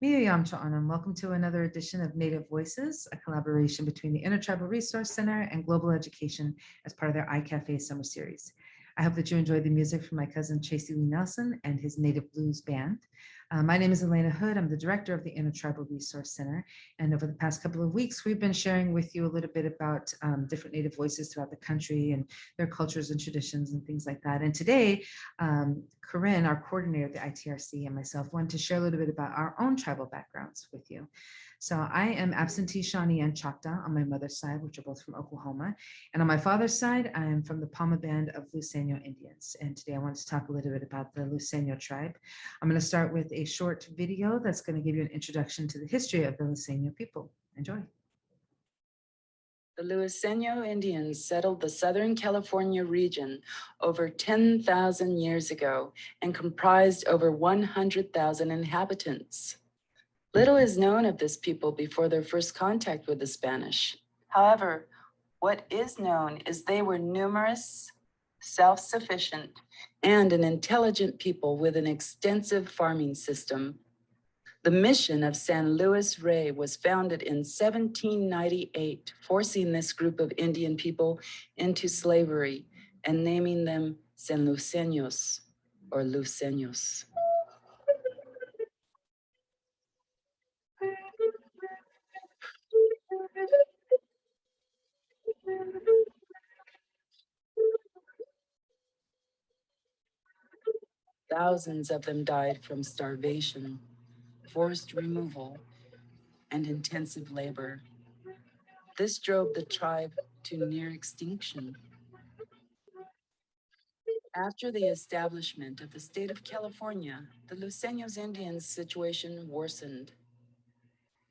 Miyo Yamcha Anam. Welcome to another edition of Native Voices, a collaboration between the Intertribal Resource Center and Global Education as part of their iCafe summer series. I hope that you enjoyed the music from my cousin Tracy Lee Nelson and his Native Blues Band. My name is Elena Hood. I'm the director of the Intertribal Resource Center. And over the past couple of weeks, we've been sharing with you a little bit about different Native voices throughout the country and their cultures and traditions and things like that. And today, Corinne, our coordinator of the ITRC, and myself wanted to share a little bit about our own tribal backgrounds with you. So I am absentee Shawnee and Choctaw on my mother's side, which are both from Oklahoma. And on my father's side, I am from the Palma Band of Luiseño Indians. And today I wanted to talk a little bit about the Luiseño tribe. I'm going to start with a short video that's going to give you an introduction to the history of the Luiseño people. Enjoy. The Luiseño Indians settled the Southern California region over 10,000 years ago and comprised over 100,000 inhabitants. Little is known of this people before their first contact with the Spanish. However, what is known is they were numerous, self-sufficient, and an intelligent people with an extensive farming system. The mission of San Luis Rey was founded in 1798, forcing this group of Indian people into slavery and naming them San Luiseños or Luiseños. Thousands of them died from starvation, forced removal, and intensive labor. This drove the tribe to near extinction. After the establishment of the state of California, the Luiseños Indians' situation worsened.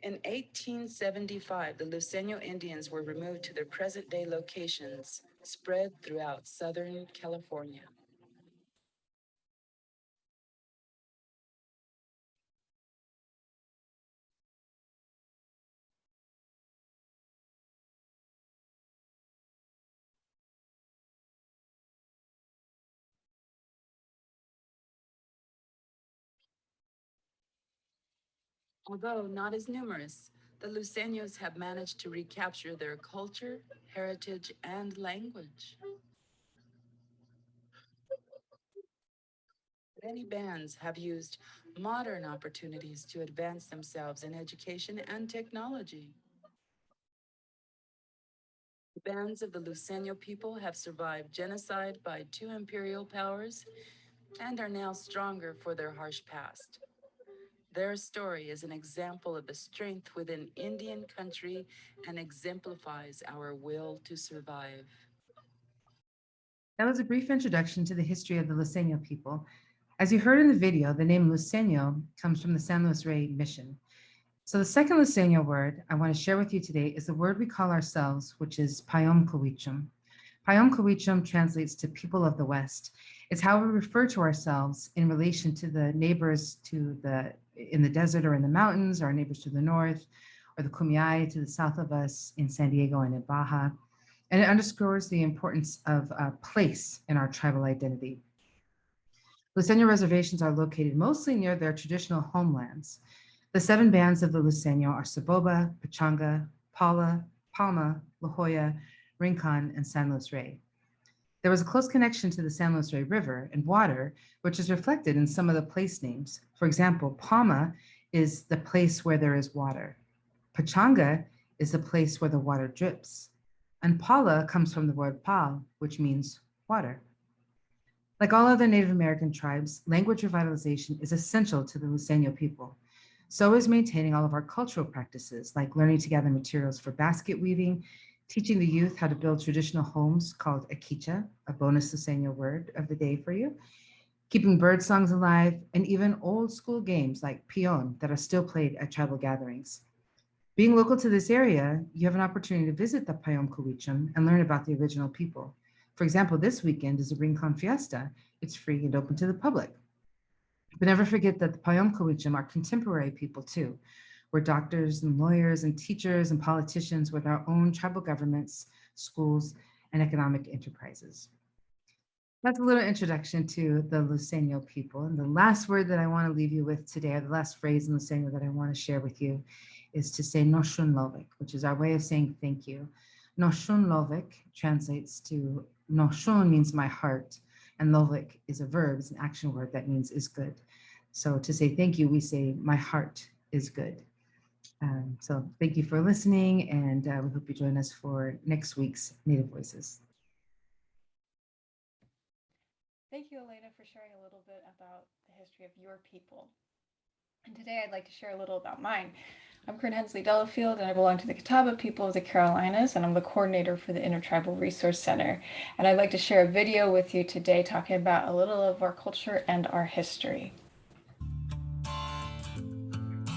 In 1875, the Luiseño Indians were removed to their present-day locations, spread throughout Southern California. Although not as numerous, the Luiseños have managed to recapture their culture, heritage, and language. Many bands have used modern opportunities to advance themselves in education and technology. The bands of the Luiseño people have survived genocide by two imperial powers and are now stronger for their harsh past. Their story is an example of the strength within Indian country and exemplifies our will to survive. That was a brief introduction to the history of the Luiseño people. As you heard in the video, the name Luiseño comes from the San Luis Rey mission. So the second Luiseño word I want to share with you today is the word we call ourselves, which is Payom Cowichum. Payom Cowichum translates to people of the West. It's how we refer to ourselves in relation to the neighbors in the desert or in the mountains, or our neighbors to the north, or the Kumeyaay to the south of us in San Diego and in Baja. And it underscores the importance of place in our tribal identity. Luiseño reservations are located mostly near their traditional homelands. The 7 bands of the Luiseño are Saboba, Pachanga, Paula, Palma, La Jolla, Rincon, and San Luis Rey. There was a close connection to the San Luis Rey River and water, which is reflected in some of the place names. For example, Palma is the place where there is water. Pachanga is the place where the water drips. And Paula comes from the word pal, which means water. Like all other Native American tribes, language revitalization is essential to the Luiseño people. So is maintaining all of our cultural practices, like learning to gather materials for basket weaving, teaching the youth how to build traditional homes called akicha, a bonus Luiseño word of the day for you, keeping bird songs alive, and even old school games like peon that are still played at tribal gatherings. Being local to this area, you have an opportunity to visit the Payom Cowichum and learn about the original people. For example, this weekend is a Rincon Fiesta. It's free and open to the public. But never forget that the Payom Cowichum are contemporary people too. We're doctors and lawyers and teachers and politicians with our own tribal governments, schools, and economic enterprises. That's a little introduction to the Luiseño people. And the last word that I want to leave you with today, or the last phrase in Luiseño that I want to share with you, is to say Noshun Lovik, which is our way of saying thank you. Noshun Lovik translates to Noshun means my heart, and Lovik is a verb, it's an action word that means is good. So to say thank you, we say my heart is good. So thank you for listening, and we hope you join us for next week's Native Voices. Thank you, Elena, for sharing a little bit about the history of your people. And today I'd like to share a little about mine. I'm Kurt Hensley Delafield, and I belong to the Catawba people of the Carolinas, and I'm the coordinator for the Intertribal Resource Center. And I'd like to share a video with you today talking about a little of our culture and our history.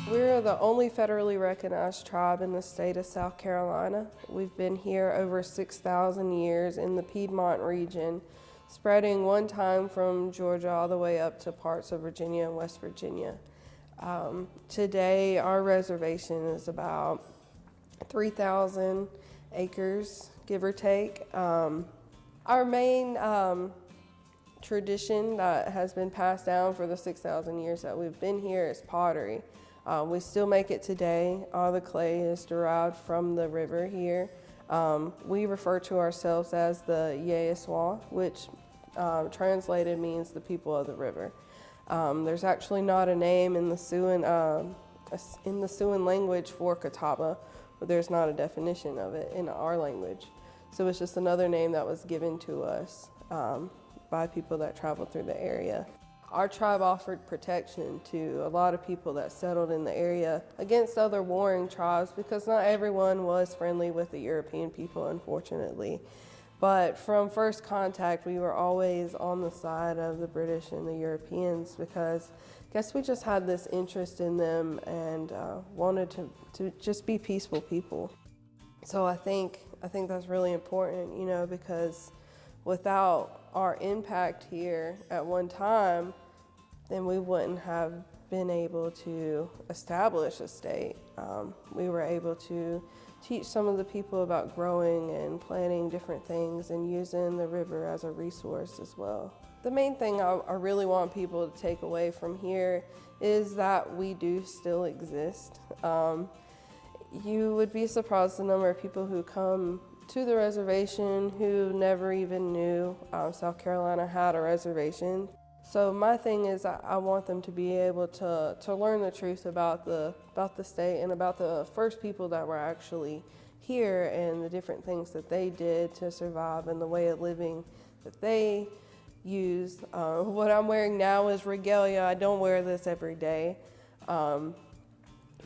We're the only federally recognized tribe in the state of South Carolina. We've been here over 6,000 years in the Piedmont region, spreading one time from Georgia all the way up to parts of Virginia and West Virginia. Today, our reservation is about 3,000 acres, give or take. Our main tradition that has been passed down for the 6,000 years that we've been here is pottery. We still make it today. All the clay is derived from the river here. We refer to ourselves as the Yeaswa, which translated means the people of the river. There's actually not a name in the Siouan language for Catawba, but there's not a definition of it in our language. So it's just another name that was given to us by people that traveled through the area. Our tribe offered protection to a lot of people that settled in the area against other warring tribes because not everyone was friendly with the European people, unfortunately. But from first contact, we were always on the side of the British and the Europeans because I guess we just had this interest in them and wanted to just be peaceful people. So I think that's really important, you know, because without our impact here at one time, then we wouldn't have been able to establish a state. We were able to teach some of the people about growing and planting different things and using the river as a resource as well. The main thing I really want people to take away from here is that we do still exist. You would be surprised the number of people who come to the reservation who never even knew South Carolina had a reservation. So my thing is I want them to be able to learn the truth about the state and about the first people that were actually here and the different things that they did to survive and the way of living that they used. What I'm wearing now is regalia. I don't wear this every day.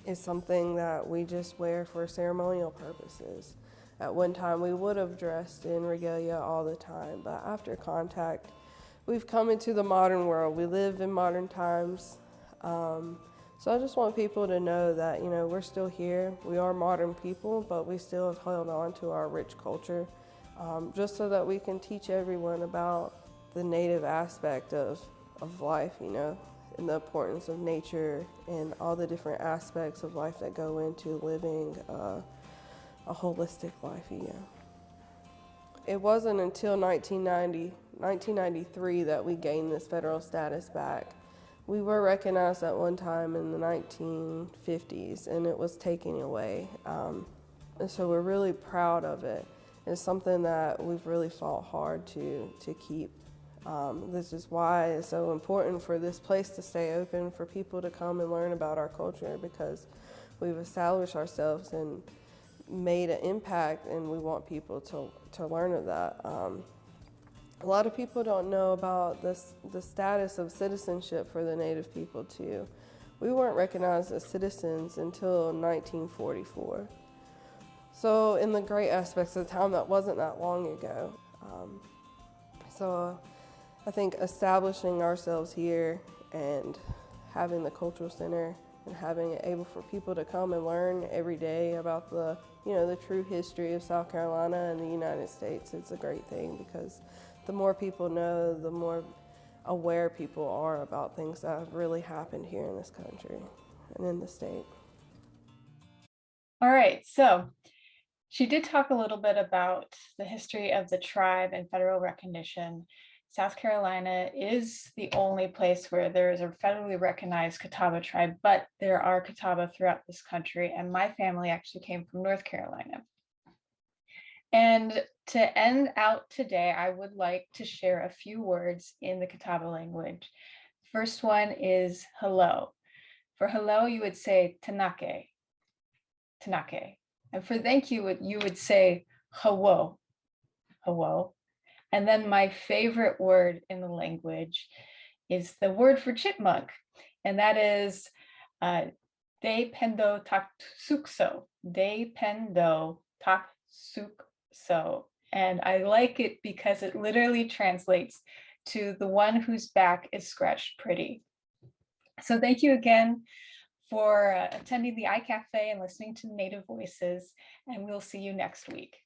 It's something that we just wear for ceremonial purposes. At one time we would have dressed in regalia all the time, but after contact, we've come into the modern world. We live in modern times. So I just want people to know that, you know, we're still here. We are modern people, but we still have held on to our rich culture, just so that we can teach everyone about the native aspect of life, you know, and the importance of nature and all the different aspects of life that go into living a holistic life, you know. It wasn't until 1993 that we gained this federal status back. We were recognized at one time in the 1950s and it was taken away. And so we're really proud of it. It's something that we've really fought hard to keep. This is why it's so important for this place to stay open, for people to come and learn about our culture, because we've established ourselves and made an impact, and we want people to learn of that. A lot of people don't know about the status of citizenship for the Native people too. We weren't recognized as citizens until 1944. So in the great aspects of time, that wasn't that long ago. So I think establishing ourselves here and having the cultural center and having it able for people to come and learn every day about the true history of South Carolina and the United States, it's a great thing, because the more people know, the more aware people are about things that have really happened here in this country and in the state. All right, so she did talk a little bit about the history of the tribe and federal recognition. South Carolina is the only place where there is a federally recognized Catawba tribe, but there are Catawba throughout this country, and my family actually came from North Carolina. And to end out today, I would like to share a few words in the Catawba language. First one is hello. For hello, you would say tanake, tanake. And for thank you, you would say hawo, hawo. And then my favorite word in the language is the word for chipmunk, and that is de pendo taksukso, de pendo taksukso. And I like it because it literally translates to the one whose back is scratched pretty. So thank you again for attending the iCafe and listening to Native Voices, and we'll see you next week.